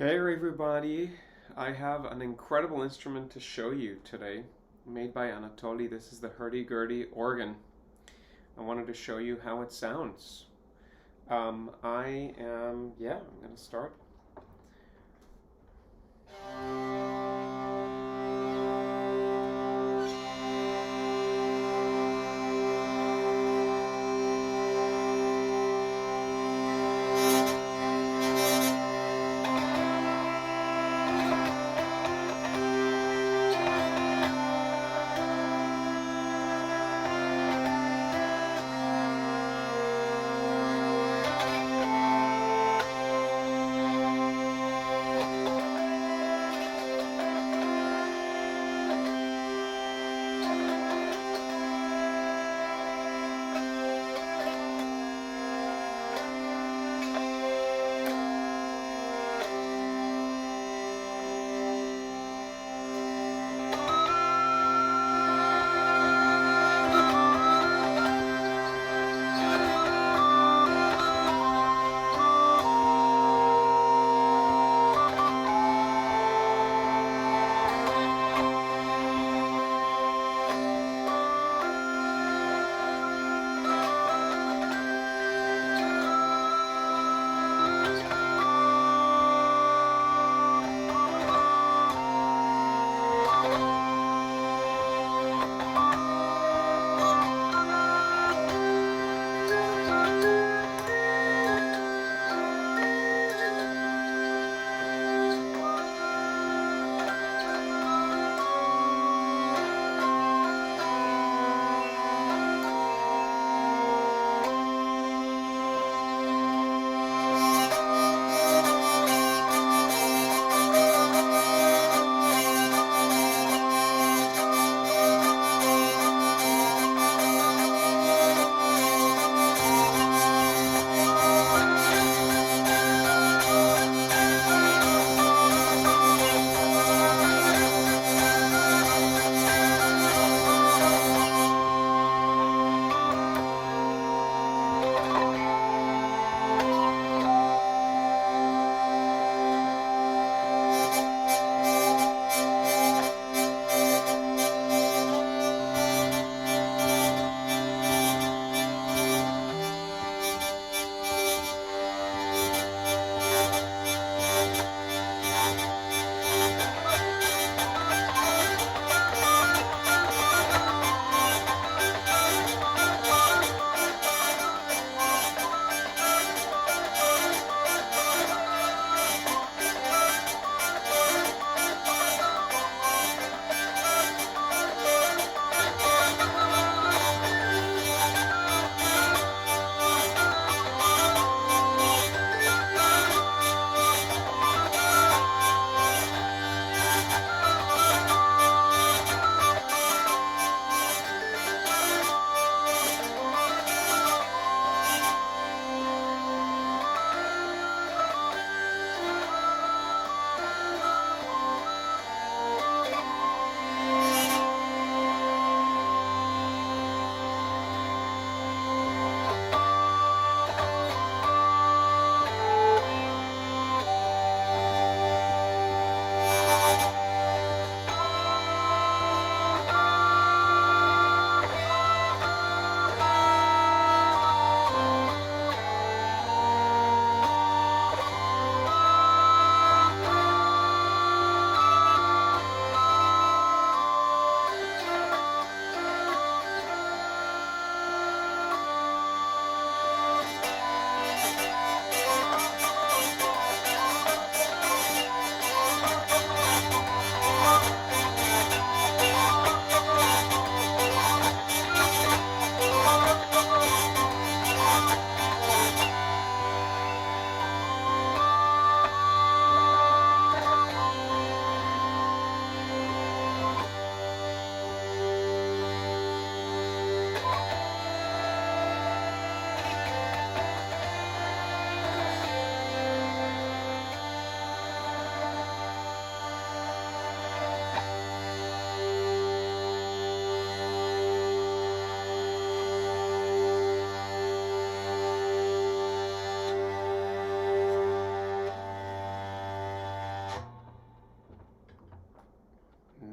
Hey everybody, I have an incredible instrument to show you today, made by Anatoly. This is the Hurdy organ. I wanted to show you how it sounds. I'm going to start.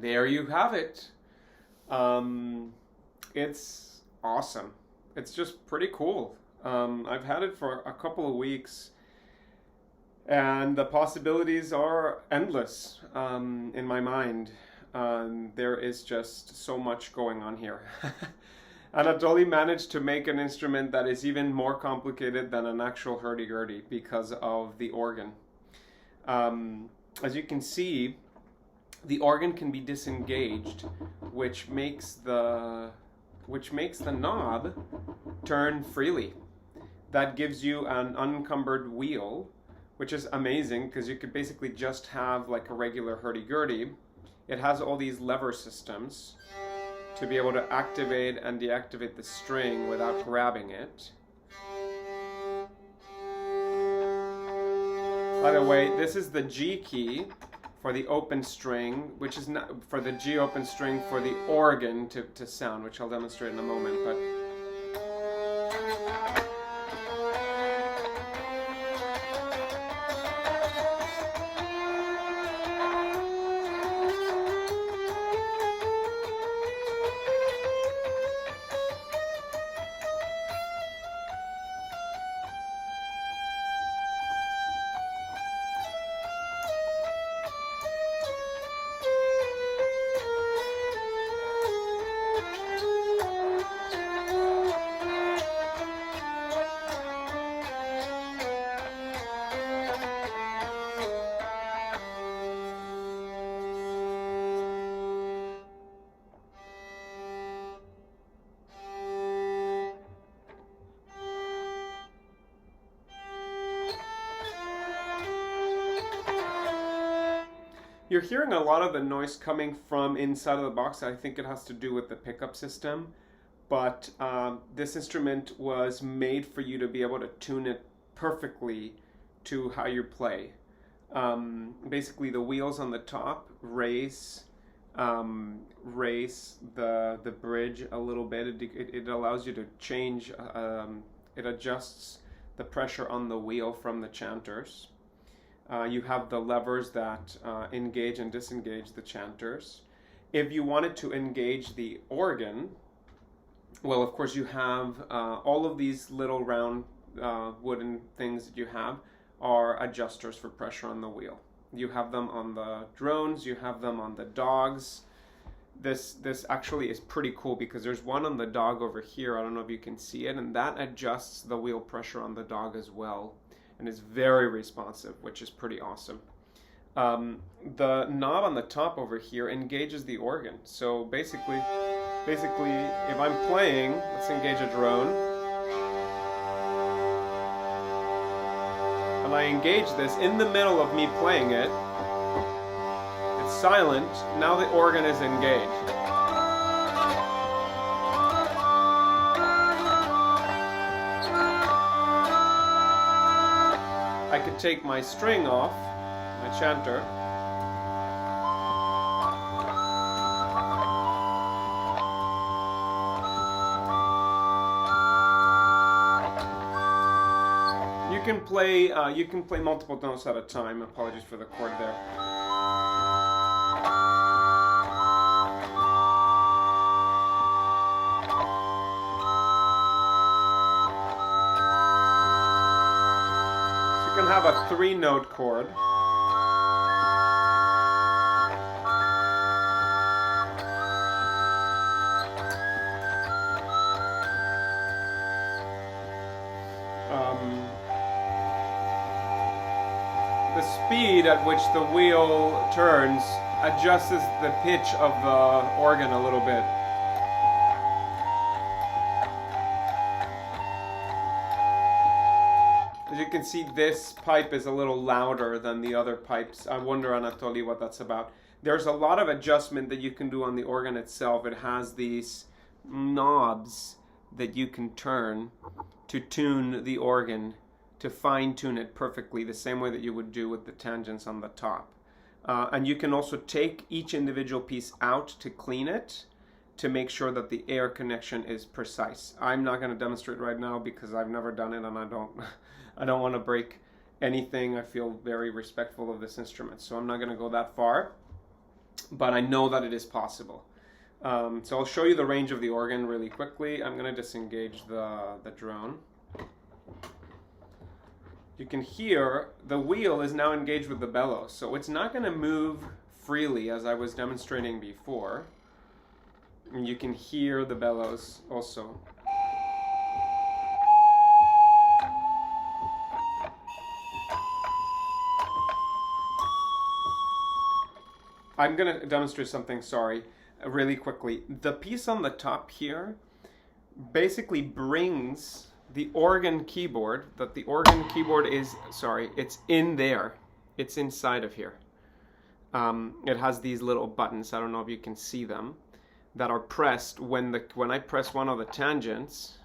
there you have it. It's awesome. It's just pretty cool. I've had it for a couple of weeks, and the possibilities are endless in my mind. There is just so much going on here. Anatoly managed to make an instrument that is even more complicated than an actual hurdy-gurdy because of the organ. As you can see, the organ can be disengaged, which makes the knob turn freely. That gives you an unencumbered wheel, which is amazing because you could basically just have like a regular hurdy-gurdy. It has all these lever systems to be able to activate and deactivate the string without grabbing it. By the way, this is the G key for the open string, which is not for the G open string for the organ to sound, which I'll demonstrate in a moment. But you're hearing a lot of the noise coming from inside of the box. I think it has to do with the pickup system, but this instrument was made for you to be able to tune it perfectly to how you play. Basically, the wheels on the top raise the bridge a little bit. It allows you to change. It adjusts the pressure on the wheel from the chanters. You have the levers that engage and disengage the chanters. If you wanted to engage the organ, well, of course, you have all of these little round wooden things that you have are adjusters for pressure on the wheel. You have them on the drones, you have them on the dogs. This actually is pretty cool because there's one on the dog over here. I don't know if you can see it, and that adjusts the wheel pressure on the dog as well. And is very responsive, which is pretty awesome. The knob on the top over here engages the organ. So basically, if I'm playing, let's engage a drone, and I engage this in the middle of me playing it, it's silent, now the organ is engaged. I could take my string off, my chanter, you can play multiple notes at a time. Apologies for the chord there. Have a 3-note chord. The speed at which the wheel turns adjusts the pitch of the organ a little bit. As you can see, this pipe is a little louder than the other pipes. I wonder, Anatoly, what that's about. There's a lot of adjustment that you can do on the organ itself. It has these knobs that you can turn to tune the organ, to fine-tune it perfectly, the same way that you would do with the tangents on the top. And you can also take each individual piece out to clean it, to make sure that the air connection is precise. I'm not going to demonstrate right now because I've never done it, and I don't want to break anything. I feel very respectful of this instrument, so I'm not going to go that far. but I know that it is possible. So I'll show you the range of the organ really quickly. I'm going to disengage the drone. You can hear the wheel is now engaged with the bellows, so it's not going to move freely as I was demonstrating before. And you can hear the bellows also. I'm going to demonstrate something, really quickly. The piece on the top here basically brings the organ keyboard, it's in there. It's inside of here. It has these little buttons, I don't know if you can see them, that are pressed when I press one of the tangents,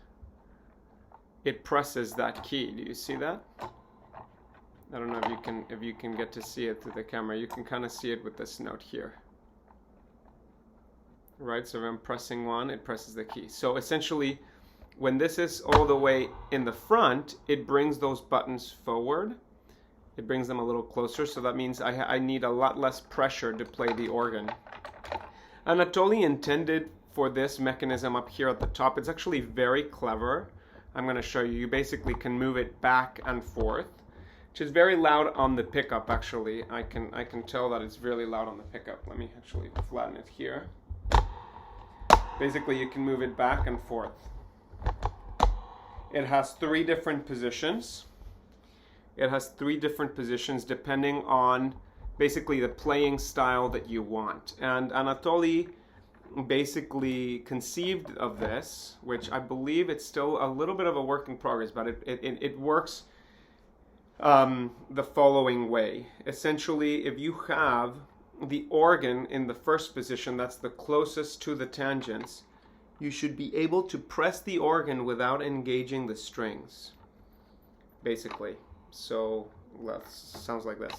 it presses that key. Do you see that? I don't know if you can get to see it through the camera. You can kind of see it with this note here. Right, so if I'm pressing one, it presses the key. So essentially, when this is all the way in the front, it brings those buttons forward. It brings them a little closer, so that means I need a lot less pressure to play the organ. Anatoly intended for this mechanism up here at the top. It's actually very clever. I'm going to show you. You basically can move it back and forth, which is very loud on the pickup, actually. I can tell that it's really loud on the pickup. Let me actually flatten it here. Basically, you can move it back and forth. It has 3 different positions. It has 3 different positions depending on basically the playing style that you want. And Anatoly basically conceived of this, which I believe it's still a little bit of a work in progress, but it works the following way. Essentially, if you have the organ in the first position, that's the closest to the tangents, you should be able to press the organ without engaging the strings, basically. So, sounds like this.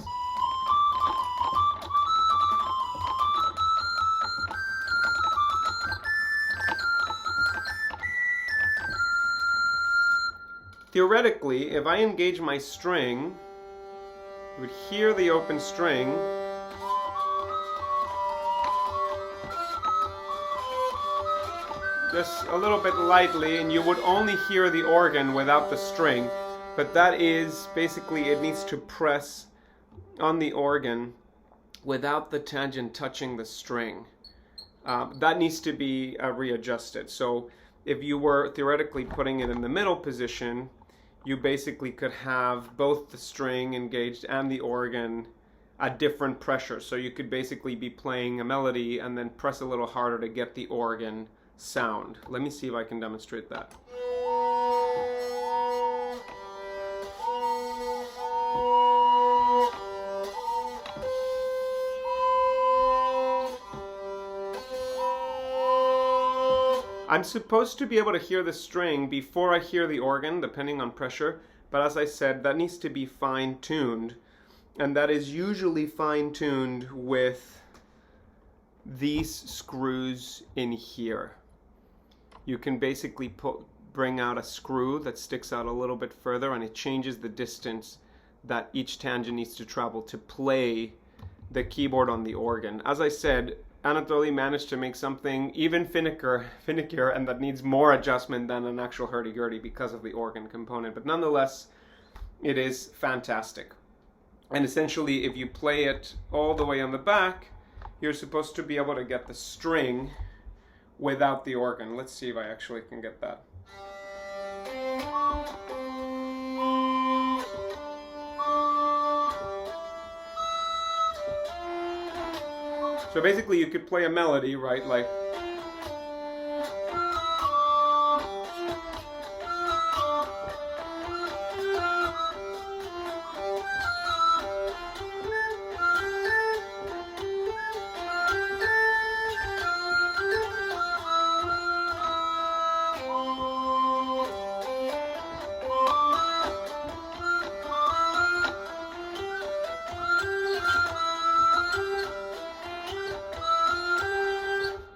Theoretically, if I engage my string, you would hear the open string. Just a little bit lightly, and you would only hear the organ without the string. But that is basically, it needs to press on the organ without the tangent touching the string. That needs to be readjusted. So if you were theoretically putting it in the middle position, you basically could have both the string engaged and the organ at different pressure. So you could basically be playing a melody and then press a little harder to get the organ sound. Let me see if I can demonstrate that. I'm supposed to be able to hear the string before I hear the organ, depending on pressure, but as I said, that needs to be fine-tuned, and that is usually fine-tuned with these screws in here. You can basically bring out a screw that sticks out a little bit further, and it changes the distance that each tangent needs to travel to play the keyboard on the organ. As I said, Anatoly managed to make something even finickier, and that needs more adjustment than an actual hurdy-gurdy because of the organ component. But nonetheless, it is fantastic. And essentially, if you play it all the way on the back, you're supposed to be able to get the string without the organ. Let's see if I actually can get that. So basically you could play a melody, right, like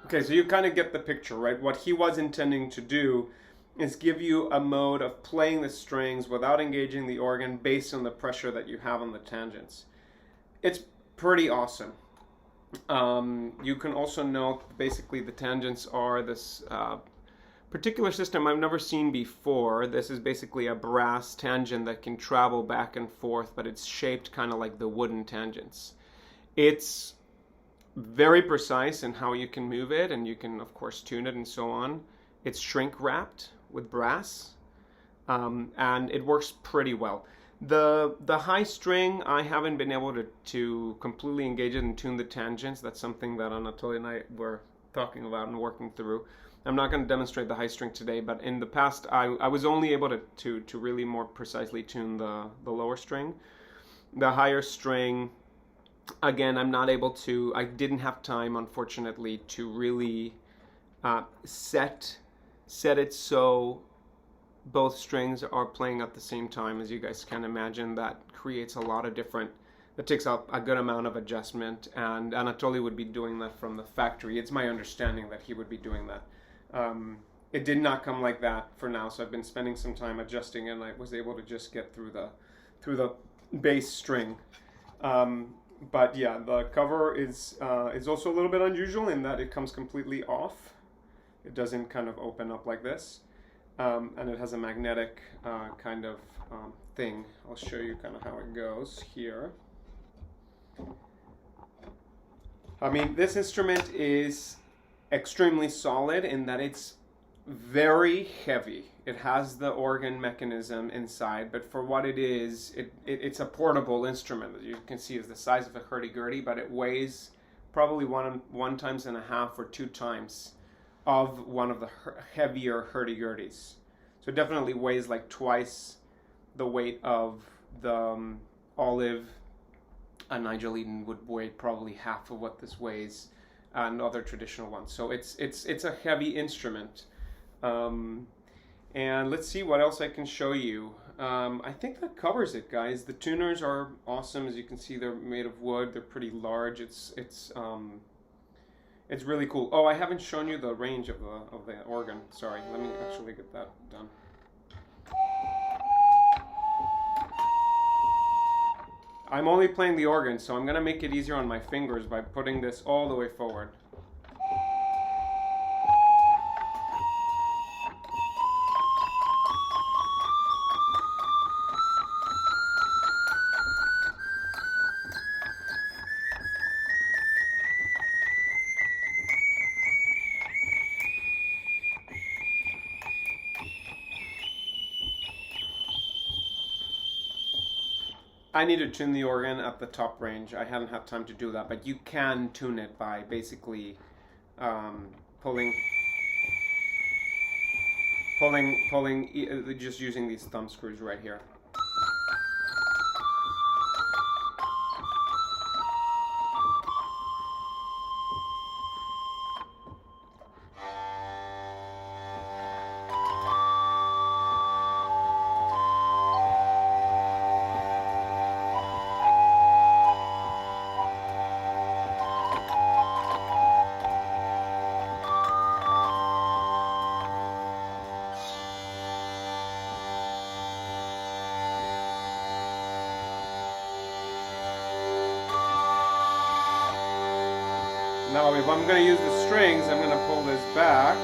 okay, so you kind of get the picture, right? What he was intending to do is give you a mode of playing the strings without engaging the organ based on the pressure that you have on the tangents. It's pretty awesome. You can also note basically the tangents are this particular system I've never seen before. This is basically a brass tangent that can travel back and forth, but it's shaped kind of like the wooden tangents. It's very precise in how you can move it, and you can of course tune it and so on. It's shrink wrapped with brass, and it works pretty well. The high string, I haven't been able to completely engage it and tune the tangents. That's something that Anatoly and I were talking about and working through. I'm not going to demonstrate the high string today, but in the past I was only able to really more precisely tune the lower string. The higher string, again, I'm not able to, I didn't have time, unfortunately, to really set it so both strings are playing at the same time. As you guys can imagine, that creates a lot of different, that takes up a good amount of adjustment, and Anatoly would be doing that from the factory. It's my understanding that he would be doing that. It did not come like that for now, so I've been spending some time adjusting, and I was able to just get through the bass string. But yeah, the cover is also a little bit unusual in that it comes completely off. It doesn't kind of open up like this, and it has a magnetic kind of thing. I'll show you kind of how it goes here. I mean, this instrument is extremely solid in that it's very heavy. It has the organ mechanism inside, but for what it is, it's a portable instrument. As you can see, it's the size of a hurdy-gurdy, but it weighs probably one times and a half or 2 times of one of the heavier hurdy-gurdies. So it definitely weighs like twice the weight of the Olive. A Nigel Eden would weigh probably half of what this weighs, and other traditional ones. So it's a heavy instrument. And let's see what else I can show you. I think that covers it, guys. The tuners are awesome. As you can see, they're made of wood. They're pretty large. It's really cool. Oh, I haven't shown you the range of the organ. Sorry, let me actually get that done. I'm only playing the organ, so I'm going to make it easier on my fingers by putting this all the way forward. I need to tune the organ at the top range. I haven't had time to do that, but you can tune it by basically pulling, just using these thumb screws right here. Now, if I'm going to use the strings, I'm going to pull this back.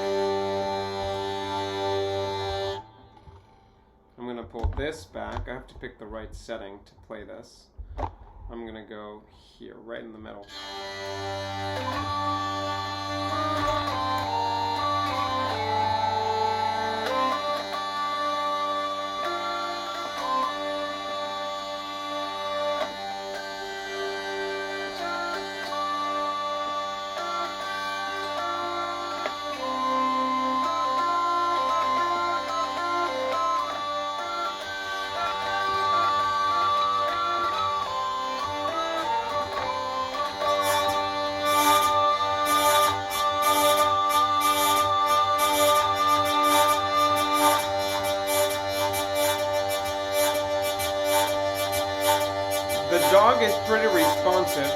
I'm going to pull this back. I have to pick the right setting to play this. I'm going to go here, right in the middle. The dog is pretty responsive.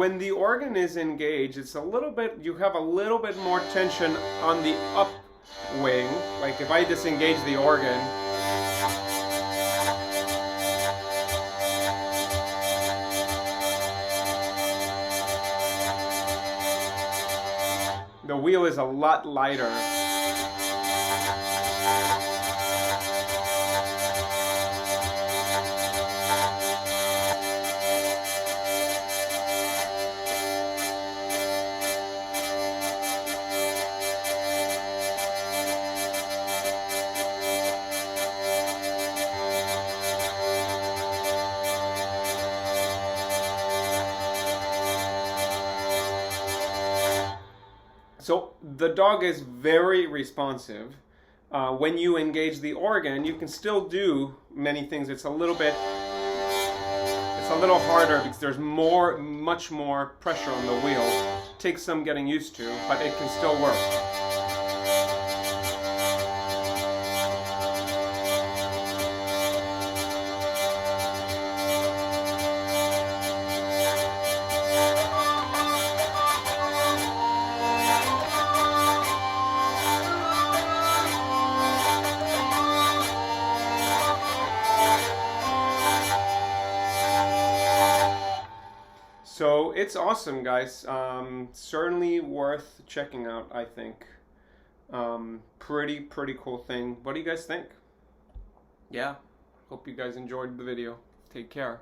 when the organ is engaged, it's a little bit, you have a little bit more tension on the up wing. Like if I disengage the organ, the wheel is a lot lighter. So the dog is very responsive. When you engage the organ, you can still do many things. It's a little harder because there's much more pressure on the wheel. It takes some getting used to, but it can still work. So it's awesome, guys. Certainly worth checking out, I think. Pretty cool thing. What do you guys think? Yeah, hope you guys enjoyed the video. Take care.